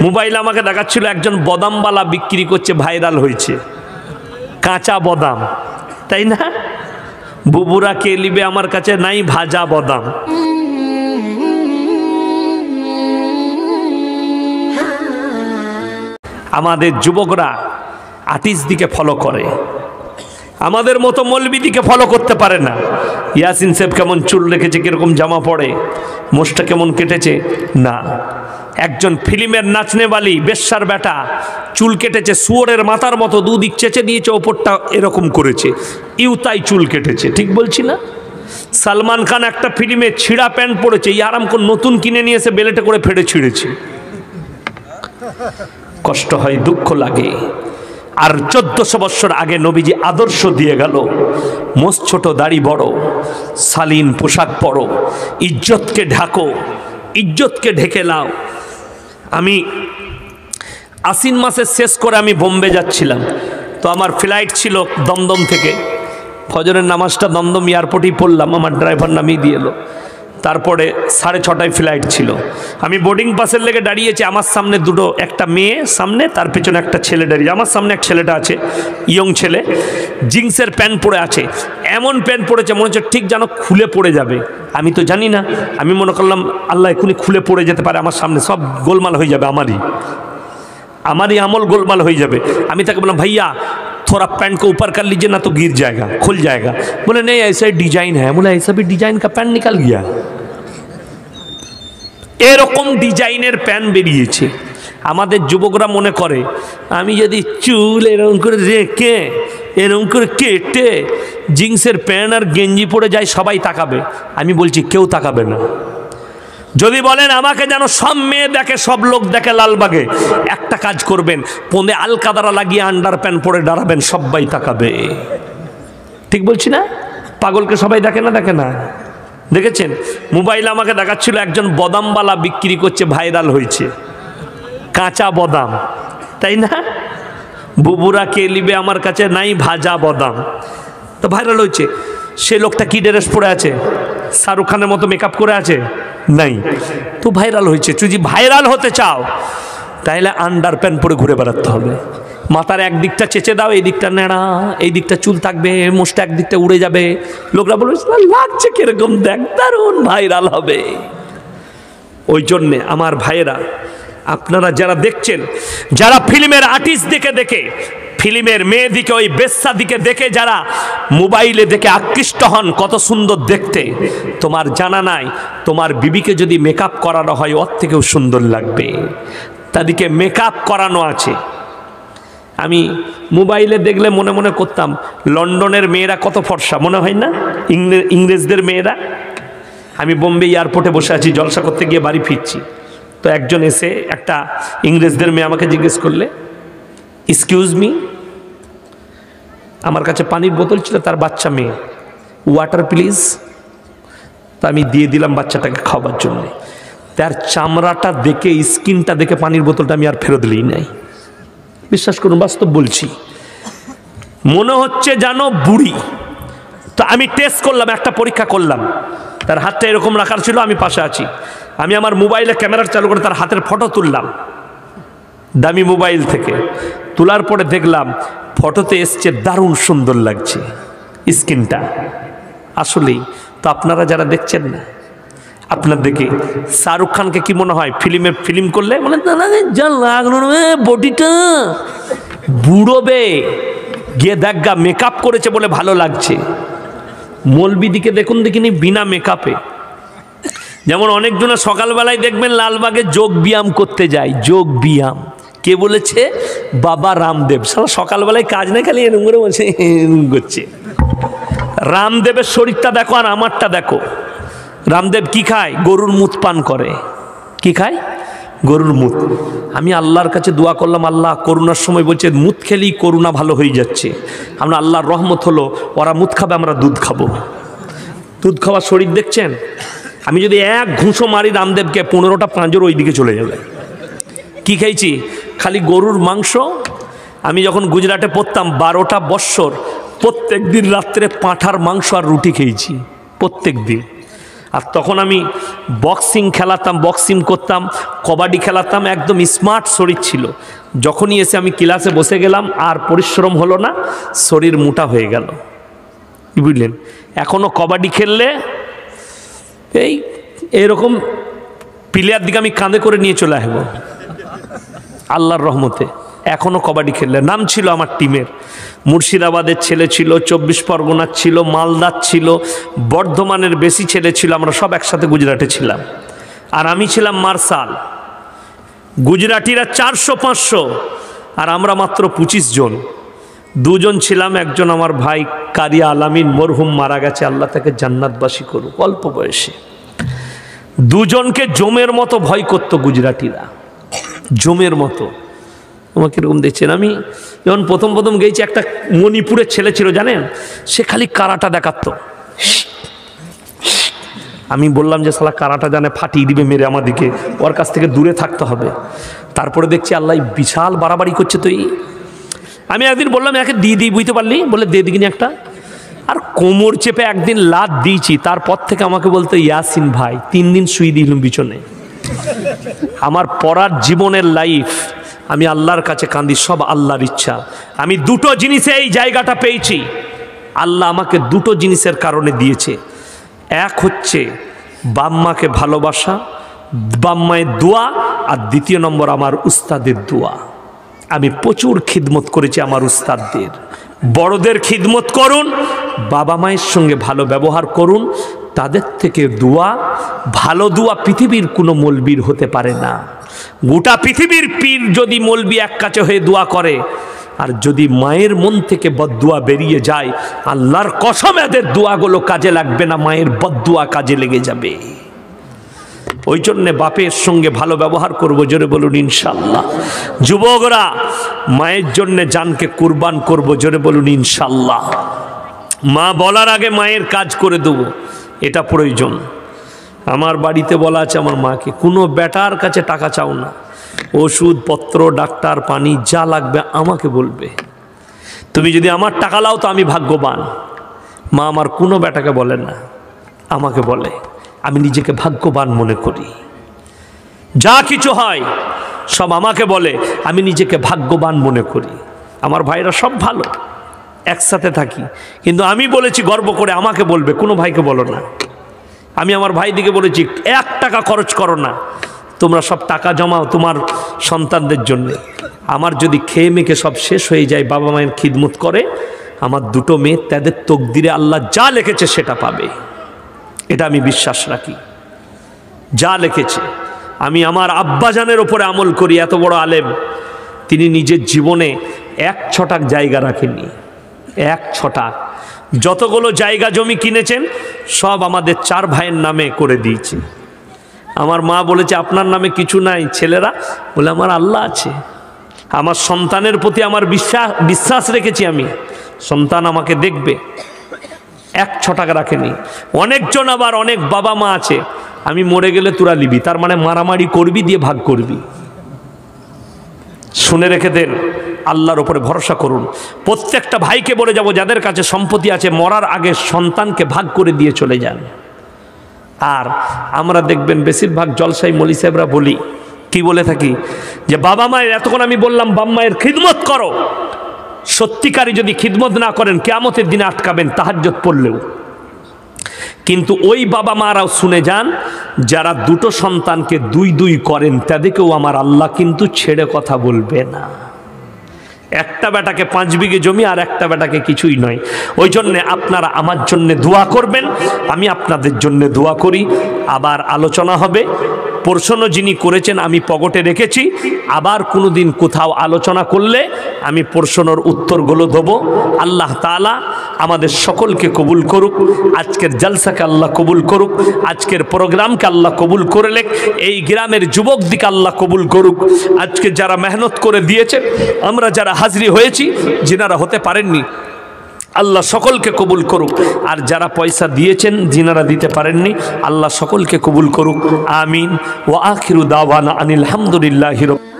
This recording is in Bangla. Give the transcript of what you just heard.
মোবাইল আমাকে দেখাচ্ছিল একজন বদামওয়ালা বিক্রি করছে, ভাইরাল হয়েছে, কাঁচা বদাম, তাই না? বুবুরা কে লিবে আমার কাছে নাই ভাজা বদাম। আমাদের যুবকরা আর্টিস্ট দিকে ফলো করে, আমাদের মতো মৌলবি দিকে ফলো করতে পারে না। ইয়াসিন সাহেব কেমন চুল রেখেছে, কিরকম জামা পরে, মোষটা কেমন কেটেছে, না। একজন ফিল্মের নাচনেওয়ালি বেশ্যার বেটা চুল কেটেছে শুয়োরের মাথার মতো, দুদিক চেঁচে দিয়েছে, ওপরটা এরকম করেছে, ইউতাই চুল কেটেছে, ঠিক বলছি না? সালমান খান একটা ফিল্মে ছিঁড়া প্যান্ট পরেছে, এই আরামকো নতুন কিনে নিয়ে এসে বেলেটে করে ফেটে ছিঁড়েছে। কষ্ট হয়, দুঃখ লাগে। আর 1400 বছর আগে নবীজি আদর্শ দিয়ে গেল, মোষ ছোট দাড়ি বড়, শালীন পোশাক পরো, ইজ্জতকে ঢাকো, ইজ্জতকে ঢেকে লাও। আমি আশ্বিন মাসের শেষ করে আমি বোম্বে যাচ্ছিলাম, তো আমার ফ্লাইট ছিল দমদম থেকে, ফজরের নামাজটা দমদম এয়ারপোর্টেই পড়লাম, আমার ড্রাইভার নামিয়ে দিয়ে এলো। তারপরে 6:30টায় ফ্লাইট ছিল, আমি বোর্ডিং পাসের লেগে দাঁড়িয়েছি, আমার সামনে দুটো, একটা মেয়ে সামনে, তার পেছনে একটা ছেলে দাঁড়িয়ে, আমার সামনে এক ছেলেটা আছে, ইয়ং ছেলে, জিন্সের প্যান্ট পরে আছে, এমন প্যান্ট পরেছে মনে হচ্ছে ঠিক যেন খুলে পড়ে যাবে। আমি তো জানি না, আমি মনে করলাম আল্লাহ এখনই খুলে পড়ে যেতে পারে, আমার সামনে সব গোলমাল হয়ে যাবে, আমারই আমল গোলমাল হয়ে যাবে। আমি তাকে বললাম भैया थोड़ा पैंट को ऊपर कर लीजिए ना तो गिर जाएगा, खुल जाएगा। बोले नहीं ऐसा डिजाइन है। बोला ऐसा भी डिजाइन का पैंट निकल गया, এরকম ডিজাইনের প্যান্ট বেরিয়েছে। আমাদের যুবকরা মনে করে আমি যদি চুল এরকম করে রেখে এরকম করে কেটে জিন্সের প্যান্ট আর গেঞ্জি পরে যাই সবাই তাকাবে। আমি বলছি কেউ তাকাবে না। যদি বলেন আমাকে যেন সব মেয়ে দেখে, সব লোক দেখে লালবাগে, একটা কাজ করবেন, পোঁদে আলকাদারা লাগিয়ে আন্ডার প্যান্ট পরে দাঁড়াবেন, সবাই তাকাবে। ঠিক বলছি না? পাগলকে সবাই দেখে না, দেখে না? দেখেছেন? মোবাইল আমাকে দেখাচ্ছিল একজন বদামওয়ালা বিক্রি করছে, ভাইরাল হয়েছে, কাঁচা বদাম, তাই না? বুবুরা কে লিবে আমার কাছে নাই ভাজা বদাম, তো ভাইরাল হয়েছে। সে লোকটা কি ড্রেস পরে আছে? শাহরুখ খানের মতো মেকআপ করে আছে? নাই, তো ভাইরাল হয়েছে। যদি ভাইরাল হতে চাও তাহলে আন্ডার প্যান্ট পরে ঘুরে বেড়াতে হবে। মাথার একদিকটা চেঁচে দাও, এই দিকটা নেড়া, এই দিকটা চুল থাকবে, মোষটা একদিকটা উড়ে যাবে, লোকরা বলবে লাগছে কিরকম, দেখ দারুণ, ভাইরাল হবে। ওই জন্যে আমার ভাইয়েরা, আপনারা যারা দেখছেন, যারা ফিল্মের আর্টিস্ট দেখে ফিল্মের মেয়ে দিকে, ওই বেশ্যা দিকে দেখে যারা মোবাইলে দেখে আকৃষ্ট হন, কত সুন্দর দেখতে, তোমার জানা নাই তোমার বিবিকে যদি মেকআপ করানো হয় ওর থেকেও সুন্দর লাগবে। তাদেরকে মেকআপ করানো আছে। আমি মোবাইলে দেখলে মনে মনে করতাম লন্ডনের মেয়েরা কত ফর্সা, মনে হয় না? ইংরেজদের মেয়েরা। আমি বোম্বে এয়ারপোর্টে বসে আছি, জলসা করতে গিয়ে বাড়ি ফিরছি, তো একজন এসে, একটা ইংরেজদের মেয়ে আমাকে জিজ্ঞেস করলে, এক্সকিউজ মি, আমার কাছে পানির বোতল ছিল, তার বাচ্চা মেয়ে, ওয়াটার প্লিজ। তা আমি দিয়ে দিলাম বাচ্চাটাকে খাওয়ার জন্য। তার চামড়াটা দেখে, স্কিনটা দেখে পানির বোতলটা আমি আর ফেরত দিই নাই। বিশ্বাস করুন, বাস্তব বলছি, মনে হচ্ছে যেন বুড়ি। তো আমি টেস্ট করলাম, একটা পরীক্ষা করলাম, তার হাতটা এরকম রাখার ছিল, আমি পাশে আছি, আমি আমার মোবাইলে ক্যামেরা চালু করে তার হাতের ফটো তুললাম, দামি মোবাইল থেকে। তোলার পরে দেখলাম ফটোতে এসছে দারুণ সুন্দর লাগছে স্কিনটা। আসলেই তো আপনারা যারা দেখছেন না, আপনার দেখে শাহরুখ খানকে কি মনে হয় ফিল্ম করলে মানে যা লাগলো বডিটা বুড়োবে, গিয়ে দেখা মেকআপ করেছে বলে ভালো লাগছে। মৌলবি দিকে দেখুন, দেখিনি বিনা মেকআপে। যেমন অনেকজনে সকালবেলায় দেখবেন লালবাগে যোগ ব্যায়াম করতে যায়। যোগ ব্যায়াম কে বলেছে? বাবা রামদেব। সারা সকালবেলায় কাজ নেই, খালি এরকম করে বসে এরকম করছে। রামদেবের শরীরটা দেখো আর আমারটা দেখো। রামদেব কি খায়? গরুর মুত পান করে। কি খায়? গরুর মুত। আমি আল্লাহর কাছে দোয়া করলাম, আল্লাহ করোনার সময় বলছে মুত খেলেই করোনা ভালো হয়ে যাচ্ছে, আমরা আল্লাহর রহমত হলো, ওরা মুত খাবে, আমরা দুধ খাবো। দুধ খাওয়ার শরীর দেখছেন? আমি যদি এক ঘুষো মারি রামদেবকে, 15টা পাঁজর ওই দিকে চলে যাবে। কি খেয়েছি? খালি গরুর মাংস। আমি যখন গুজরাটে পড়তাম 12টা বৎসর প্রত্যেক দিন রাত্রে পাঁঠার মাংস আর রুটি খেয়েছি, প্রত্যেক দিন। আর তখন আমি বক্সিং খেলাতাম, বক্সিং করতাম, কবাডি খেলাতাম, একদম স্মার্ট শরীর ছিল। যখনই এসে আমি ক্লাসে বসে গেলাম আর পরিশ্রম হলো না, শরীর মোটা হয়ে গেল, বুঝলেন। এখনও কবাডি খেললে এই এরকম প্লেয়ার দিকে আমি কাঁধে করে নিয়ে চলে আসবো আল্লাহর রহমতে। এখনও কবাডি খেললে, নাম ছিল আমার টিমের, মুর্শিদাবাদের ছেলে ছিল, 24 পরগনার ছিল, মালদার ছিল, বর্ধমানের বেশি ছেলে ছিল, আমরা সব একসাথে গুজরাটে ছিলাম। আর আমি ছিলাম মার্শাল। গুজরাটিরা 400-500 আর আমরা মাত্র 25 জন। 2 জন ছিলাম, একজন আমার ভাই কারি আলামিন মরহুম মারা গেছে, আল্লাহ তাকে জান্নাতবাসী করুক, অল্প বয়সে। 2 জনকে জমের মতো ভয় করত গুজরাটিরা, জমের মতো। তোমাকে এরকম দেখছেন, আমি যখন প্রথম গেছি, একটা মণিপুরের ছেলে ছিল জানেন, সে খালি কারাটা দেখাতো। আমি বললাম যে শালা কারাটা জানে, ফাটিয়ে দিবে মেরে আমাদিকে, ওর কাছ থেকে দূরে থাকতে হবে। তারপরে দেখছি আল্লাহ বিশাল বাড়াবাড়ি করছে। তো আমি একদিন বললাম একে দিয়ে দিই, বুঝতে পারলি, বলে দিয়ে দিগিনি একটা। আর কোমর চেপে একদিন লাত দিয়েছি, তারপর থেকে আমাকে বলতো ইয়াসিন ভাই, 3 দিন শুয়ে দিলাম বিছনে। আমার পড়ার জীবনের লাইফ, আমি আল্লাহর কাছে কাঁদি, সব আল্লাহর ইচ্ছা। আমি 2টো জিনিসে এই জায়গাটা পেয়েছি, আল্লাহ আমাকে 2টো জিনিসের কারণে দিয়েছে। এক হচ্ছে বাম্মাকে ভালোবাসা, বাম্মায়ের দোয়া, আর 2 নম্বর আমার উস্তাদের দোয়া। আমি প্রচুর খিদমত করেছি আমার উস্তাদদের। বড়দের খিদমত করুন, বাবা মায়ের সঙ্গে ভালো ব্যবহার করুন, তাদের থেকে দোয়া, ভালো দোয়া পৃথিবীর কোনো মৌলবীর হতে পারে না। গোটা পৃথিবীর পীর যদি মৌলবী এক কাছে হয়ে দোয়া করে, আর যদি মায়ের মন থেকে বদদুয়া বেরিয়ে যায়, আল্লাহর কসম এদের দোয়াগুলো কাজে লাগবে না, মায়ের বদদুয়া কাজে লেগে যাবে। ওই জন্যে বাপের সঙ্গে ভালো ব্যবহার করবো, জোরে বলুন ইনশাল্লাহ। যুবকরা, মায়ের জন্যে জানকে কুরবান করবো, জোরে বলুন ইনশাল্লাহ। মা বলার আগে মায়ের কাজ করে দেবো, এটা প্রয়োজন। আমার বাড়িতে বলা আছে আমার মাকে, কোনো বেটার কাছে টাকা চাও না, ওষুধপত্র, ডাক্তার, পানি যা লাগবে আমাকে বলবে। তুমি যদি আমার টাকা লাও তো আমি ভাগ্যবান। মা আমার কোনো বেটাকে বলেন না, আমাকে বলে। আমি নিজেকে ভাগ্যবান মনে করি। যা কিছু হয় সব আমাকে বলে, আমি নিজেকে ভাগ্যবান মনে করি। আমার ভাইরা সব ভালো, একসাথে থাকি, কিন্তু আমি বলেছি গর্ব করে আমাকে বলবে, কোনো ভাইকে বলো না। আমি আমার ভাইদিকে বলেছি 1 টাকা খরচ করো না, তোমরা সব টাকা জমাও তোমার সন্তানদের জন্য। আমার যদি খেয়ে মেখে সব শেষ হয়ে যায়, বাবা মায়ের খিদমত করে, আমার 2টো মেয়ে তাদের তকদিরে আল্লাহ যা লিখেছে সেটা পাবে, এটা আমি বিশ্বাস রাখি। যা লিখেছে, আমি আমার আব্বাজানের ওপরে আমল করি। এত বড় আলেম, তিনি নিজের জীবনে 1 ছটাক জায়গা রাখেননি। 1 ছটাক, যতগুলো জায়গা জমি কিনেছেন সব আমাদের 4 ভাইয়ের নামে করে দিয়েছে। আমার মা বলেছে আপনার নামে কিছু নাই, ছেলেরা বলে আমার আল্লাহ আছে। আমার সন্তানের প্রতি আমার বিশ্বাস রেখেছি, আমি সন্তান আমাকে দেখবে। 1 ছটাক রাখেনি। অনেকজন আবার অনেক বাবা মা আছে, আমি মরে গেলে তোরা নিবি, তার মানে মারামারি করবি, দিয়ে ভাগ করবি। শুনে রেখে দেন, আল্লাহর উপরে ভরসা করুন। প্রত্যেকটা ভাইকে বলে যাব, যাদের কাছে সম্পত্তি আছে, মরার আগে সন্তানকে ভাগ করে দিয়ে চলে যান। আর আমরা দেখবেন বেশিরভাগ জলসাই মলি সাহেবরা বলি, কি বলে থাকি, যে বাবা মায়ের, এতক্ষণ আমি বললাম বাবা মায়ের খিদমত করো। সত্যিকারই যদি খিদমত না করেন, কিয়ামতের দিনে আটকাবেন তাহাজ্জুদ পড়লেও। কিন্তু ওই বাবা মারাও শুনে যান, যারা 2টো সন্তানকে 2 করেন, তাদেরকেও আমার আল্লাহ কিন্তু ছেড়ে কথা বলবে না। একটা বেটাকে 5 বিঘে জমি, আর একটা বেটাকে কিছুই নয়। ওই জন্যে আপনারা আমার জন্য দোয়া করবেন, আমি আপনাদের জন্য দোয়া করি। আবার আলোচনা হবে, প্রশ্ন যিনি করেছেন আমি পকেটে রেখেছি, আবার কোনো দিন কোথাও আলোচনা করলে আমি প্রশ্নের উত্তরগুলো দেবো। আল্লাহ তাআলা আমাদের সকলকে কবুল করুক, আজকের জলসাকে আল্লাহ কবুল করুক, আজকের প্রোগ্রামকে আল্লাহ কবুল করে লেখ, এই গ্রামের যুবক দিকে আল্লাহ কবুল করুক। আজকে যারা মেহনত করে দিয়েছেন, আমরা যারা হাজিরি হয়েছি, যিনারা হতে পারেননি, আল্লাহ সকলকে কবুল করুক। আর যারা পয়সা দিয়েছেন, যিনারা দিতে পারেননি, আল্লাহ সকলকে কবুল করুক। আমিন। ওয়া আখিরু দাওয়ানা আনিল হামদুলিল্লাহি রাব্বিল